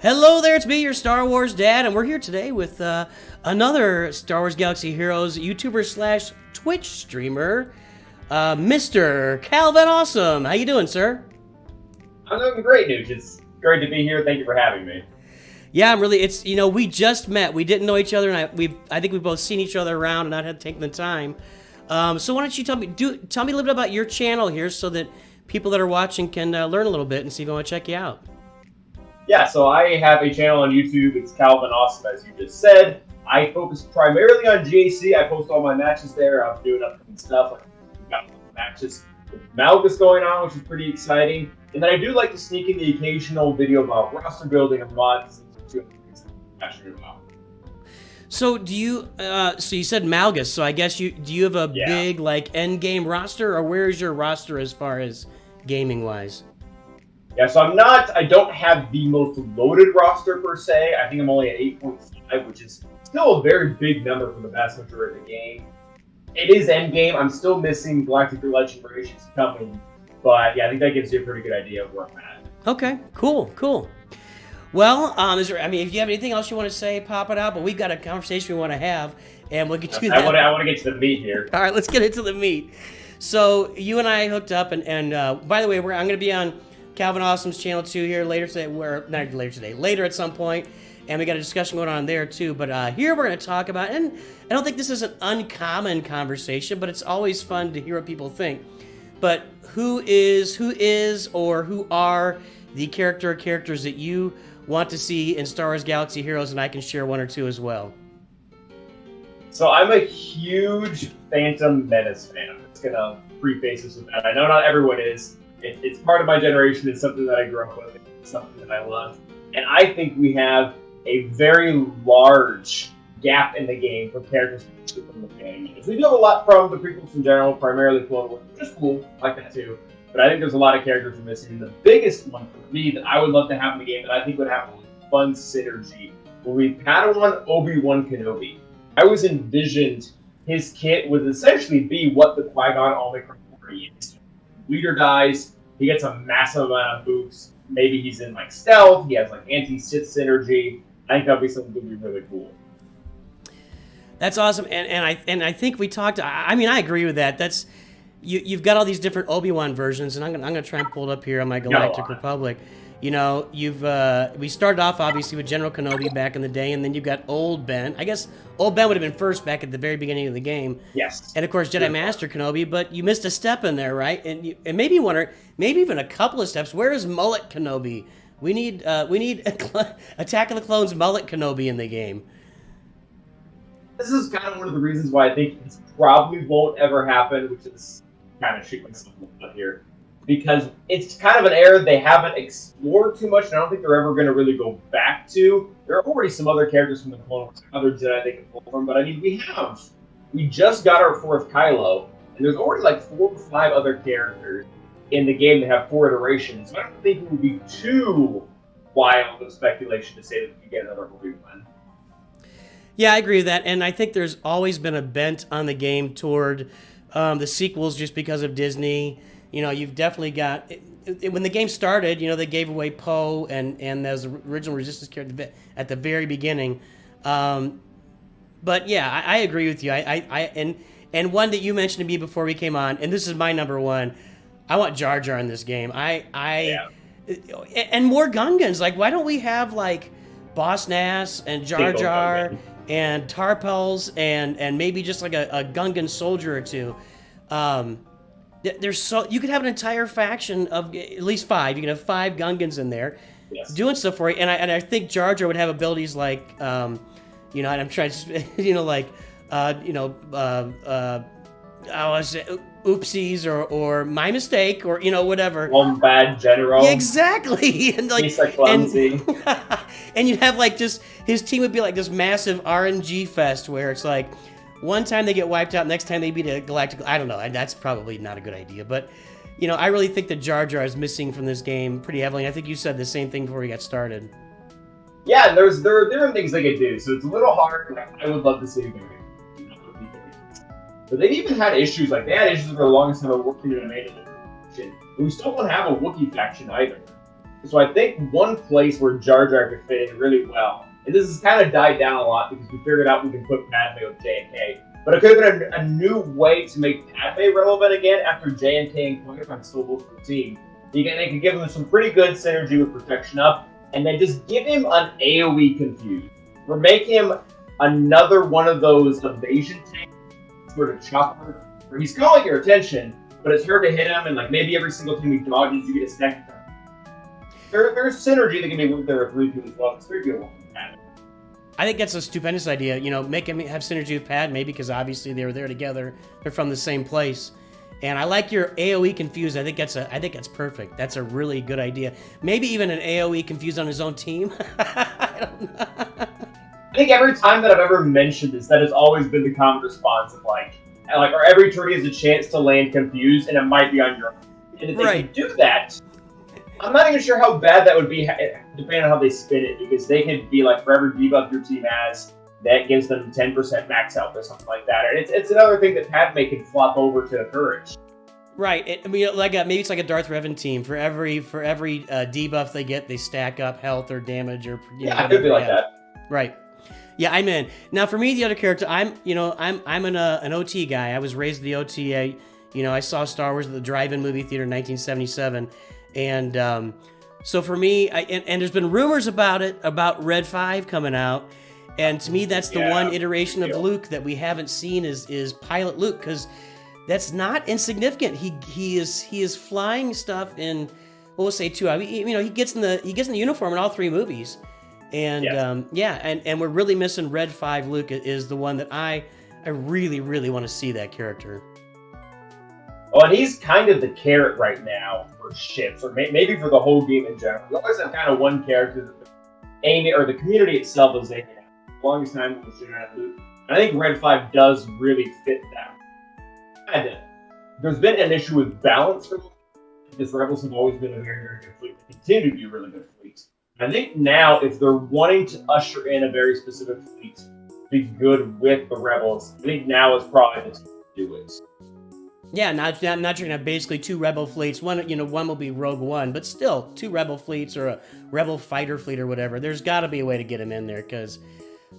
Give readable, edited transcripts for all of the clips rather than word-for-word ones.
Hello there, it's me, your Star Wars dad, and we're here today with another Star Wars Galaxy Heroes YouTuber slash Twitch streamer, Mr. Calvin Awesome. How you doing, sir? I'm doing great, Nooch. It's great to be here. Thank you for having me. Yeah, I'm really. It's we just met. We didn't know each other, and I think we've both seen each other around, and not had to take the time. So why don't you tell me a little bit about your channel here, so that people that are watching can learn a little bit and see if I want to check you out. Yeah, so I have a channel on YouTube. It's Calvin Awesome, as you just said. I focus primarily on GAC. I post all my matches there. I'm doing upcoming stuff. Like, we've got matches with Malgus going on, which is pretty exciting. And then I do like to sneak in the occasional video about roster building and mods. So do you? So you said Malgus. So I guess do you have a big like end game roster, or where is your roster as far as gaming wise? Yeah, so I don't have the most loaded roster per se. I think I'm only at 8.5, which is still a very big number for the vast majority of the game. It is end game. I'm still missing Galactic Legend Rations coming, but yeah, I think that gives you a pretty good idea of where I'm at. Okay, cool. Well, if you have anything else you want to say, pop it out. But we've got a conversation we want to have, and we'll get to that. I want to get to the meat here. All right, let's get into the meat. So you and I hooked up, and by the way, I'm going to be on Calvin Awesome's channel too here later today. Later at some point, and we got a discussion going on there too. But here we're going to talk about, and I don't think this is an uncommon conversation, but it's always fun to hear what people think. But who is, or who are the characters that you want to see in Star Wars Galaxy Heroes, and I can share one or two as well. So I'm a huge Phantom Menace fan. I'm just going to preface this with that. I know not everyone is. It's part of my generation. It's something that I grew up with. It's something that I love. And I think we have a very large gap in the game for characters from the game. We do have a lot from the prequels in general, primarily Clone Wars, which is cool. I like that too. But I think there's a lot of characters we're missing. The biggest one for me that I would love to have in the game that I think would have a fun synergy will be Padawan Obi-Wan Kenobi. I always envisioned his kit would essentially be what the Qui-Gon Omicron already is. Leader dies, he gets a massive amount of boosts. Maybe he's in like stealth, he has like anti-Sith synergy. I think that'd be something that would be really cool. That's awesome, and I think we talked. I mean, I agree with that. That's you've got all these different Obi-Wan versions, and I'm gonna try and pull it up here on my Galactic Republic. You know, we started off obviously with General Kenobi back in the day, and then you've got Old Ben. I guess Old Ben would have been first back at the very beginning of the game. Yes. And of course Jedi Master Kenobi, but you missed a step in there, right? And maybe maybe even a couple of steps. Where is Mullet Kenobi? We need Attack of the Clones Mullet Kenobi in the game. This is kind of one of the reasons why I think it probably won't ever happen, which is kind of shooting myself up here. Because it's kind of an era they haven't explored too much, and I don't think they're ever going to really go back to. There are already some other characters from the Clone Wars, other Jedi they can pull from, but I mean, we just got our fourth Kylo, and there's already like 4 or 5 other characters in the game that have 4 iterations, so I don't think it would be too wild of speculation to say that we get another Obi-Wan. Yeah, I agree with that, and I think there's always been a bent on the game toward the sequels just because of Disney. You know, you've definitely got when the game started. You know, they gave away Poe and those original Resistance character at the very beginning. But yeah, I agree with you. And one that you mentioned to me before we came on, and this is my number one. I want Jar Jar in this game. And more Gungans. Like, why don't we have like Boss Nass and Jar Jar and Tarpels and maybe just like a Gungan soldier or two. You could have an entire faction of at least 5. You can have 5 Gungans in there, doing stuff for you. And I think Jar Jar would have abilities like, and I'm trying to, like, oopsies or my mistake or whatever. One bad general. Yeah, exactly. And like, he's like clumsy. And you'd have like just his team would be like this massive RNG fest where it's like, one time they get wiped out, next time they beat a galactic. I don't know, and that's probably not a good idea. But, I really think that Jar Jar is missing from this game pretty heavily. I think you said the same thing before we got started. Yeah, there are different things they could do, so it's a little hard. I would love to see them. But they've even had issues, like they had issues for the longest time of working in a Mandalorian faction. We still don't have a Wookiee faction either. So I think one place where Jar Jar could fit in really well, and this has kind of died down a lot because we figured out we can put Padme with J&K, but it could have been a new way to make Padme relevant again after J&K and Qui-Gon still both the team. They can give him some pretty good synergy with Protection Up, and then just give him an AoE confuse. Or make him another one of those evasion tanks for the chopper, where he's calling your attention, but it's hard to hit him, and like maybe every single time he dodges, you get a stack. There's synergy that can be worked there with 3PO as well. Because 3PO won't have it. I think that's a stupendous idea. You know, make him have synergy with Padme because obviously they were there together. They're from the same place. And I like your AoE confuse. I think that's perfect. That's a really good idea. Maybe even an AoE confuse on his own team. I don't know. I think every time that I've ever mentioned this, that has always been the common response of like, or every tourney has a chance to land confused, and it might be on your own. And if they could do that, I'm not even sure how bad that would be, depending on how they spin it, because they could be like, for every debuff your team has, that gives them 10% max health or something like that. And it's another thing that Padme can flop over to Courage. Right. I mean, maybe it's like a Darth Revan team. For every debuff they get, they stack up health or damage or it could be like that. Right. Yeah, I'm in. Now, for me, the other character, I'm an OT guy. I was raised the OT. I saw Star Wars at the drive-in movie theater in 1977, and so for me, and there's been rumors about Red 5 coming out. And to me, that's the one iteration of Luke that we haven't seen is Pilot Luke, because that's not insignificant. He is flying stuff in, we'll say 2. I mean, he gets in the uniform in all 3 movies, and and we're really missing Red 5 Luke is the one that I really really want to see that character. Oh, and he's kind of the carrot right now for ships, or maybe for the whole game in general. We always have kind of one character that the community itself is aiming at. Longest time was Jedi Luke. And I think Red 5 does really fit that. And there's been an issue with balance for because Rebels have always been a very, very good fleet. They continue to be a really good fleet. I think now, if they're wanting to usher in a very specific fleet to be good with the Rebels, I think now is probably the time to do it. Yeah, not you're gonna have basically 2 Rebel fleets. One will be Rogue One, but still 2 Rebel fleets or a Rebel fighter fleet or whatever. There's got to be a way to get him in there because.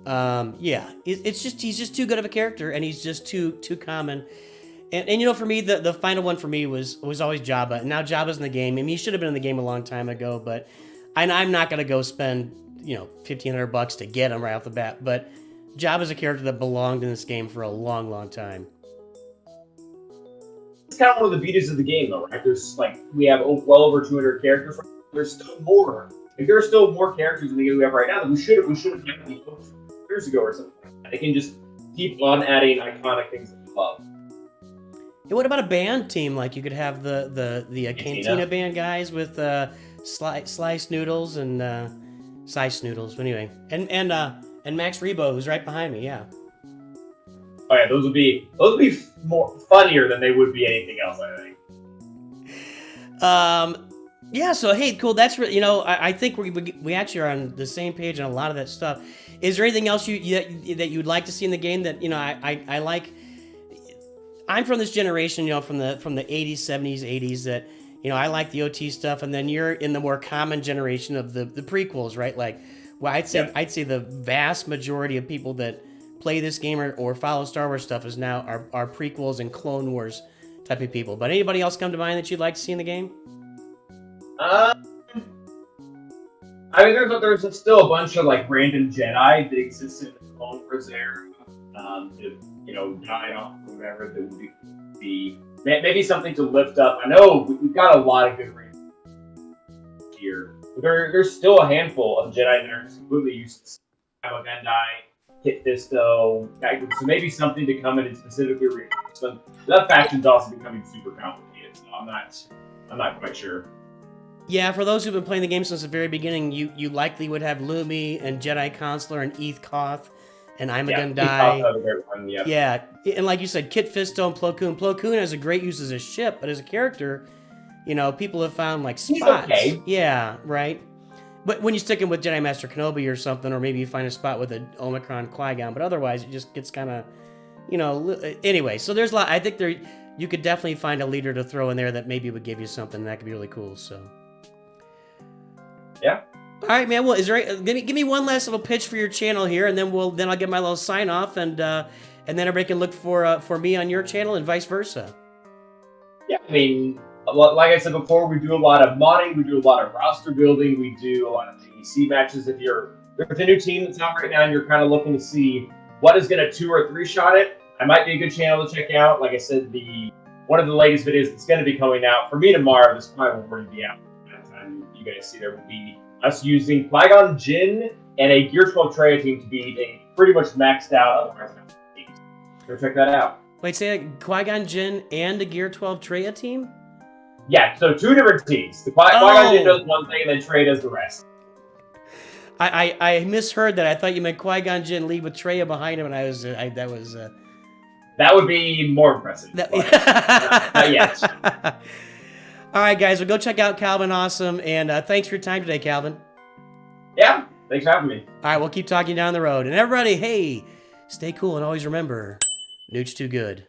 He's just too good of a character, and he's just too common. And for me, the final one for me was always Jabba. And now Jabba's in the game. I mean, he should have been in the game a long time ago, but I'm not gonna go spend $1,500 to get him right off the bat. But Jabba's a character that belonged in this game for a long, long time. It's kind of one of the beauties of the game, though, right? There's we have well over 200 characters. There's still more. If there are still more characters in the game we have right now, then we should have had these years ago or something. They can just keep on adding iconic things that we love. Yeah, what about a band team? Like you could have the Cantina band guys with Slice Noodles and Sice Noodles. Anyway, and Max Rebo, who's right behind me. Yeah. Oh yeah, those would be more funnier than they would be anything else, I think. Yeah, so hey, cool. That's I think we actually are on the same page on a lot of that stuff. Is there anything else that you'd like to see in the game that I like? I'm from this generation, from the 80s, 70s, 80s that I like the OT stuff, and then you're in the more common generation of the prequels, right? Like, well, I'd say the vast majority of people that play this game or follow Star Wars stuff is now are prequels and Clone Wars type of people. But anybody else come to mind that you'd like to see in the game? I mean, there's still a bunch of random Jedi that exist in the Clone Wars era, that died off or whatever. That would be maybe something to lift up. I know we've got a lot of good random here, but there's still a handful of Jedi that are completely useless. Gendai, Kit Fisto, so maybe something to come in and specifically reinforce them. That faction's also becoming super complicated, so I'm not quite sure. Yeah, for those who've been playing the game since the very beginning, you likely would have Lumi and Jedi Consular and Eth Koth and Gundyne. Yeah, and like you said, Kit Fisto and Plo Koon. Plo Koon has a great use as a ship, but as a character, people have found spots. He's okay. Yeah, right. But when you stick him with Jedi Master Kenobi or something, or maybe you find a spot with an Omicron Qui-Gon, but otherwise it just gets kind of, anyway. So there's a lot. I think you could definitely find a leader to throw in there that maybe would give you something that could be really cool. So. Yeah. All right, man. Well, is there give me one last little pitch for your channel here, and then I'll get my little sign off, and then everybody can look for me on your channel and vice versa. Yeah, I mean, like I said before, we do a lot of modding, we do a lot of roster building, we do a lot of GEC matches. If there's a new team that's out right now and you're kind of looking to see what is going to 2 or 3 shot it, I might be a good channel to check out. Like I said, one of the latest videos that's going to be coming out for me tomorrow, this probably will already be out by the time you guys see, there will be us using Qui-Gon Jinn and a Gear 12 Traya team to beat a pretty much maxed out otherwise teams. Go check that out. Wait, say that Qui-Gon Jinn and a Gear 12 Traya team? Yeah, so 2 different teams. The Qui-Gon Jinn does one thing and then Trey does the rest. I misheard that. I thought you meant Qui-Gon Jinn lead with Traya behind him, and that would be more impressive. Not yet. All right, guys, well, go check out Calvin Awesome, and thanks for your time today, Calvin. Yeah, thanks for having me. All right, we'll keep talking down the road. And everybody, hey, stay cool, and always remember, Nooch too good.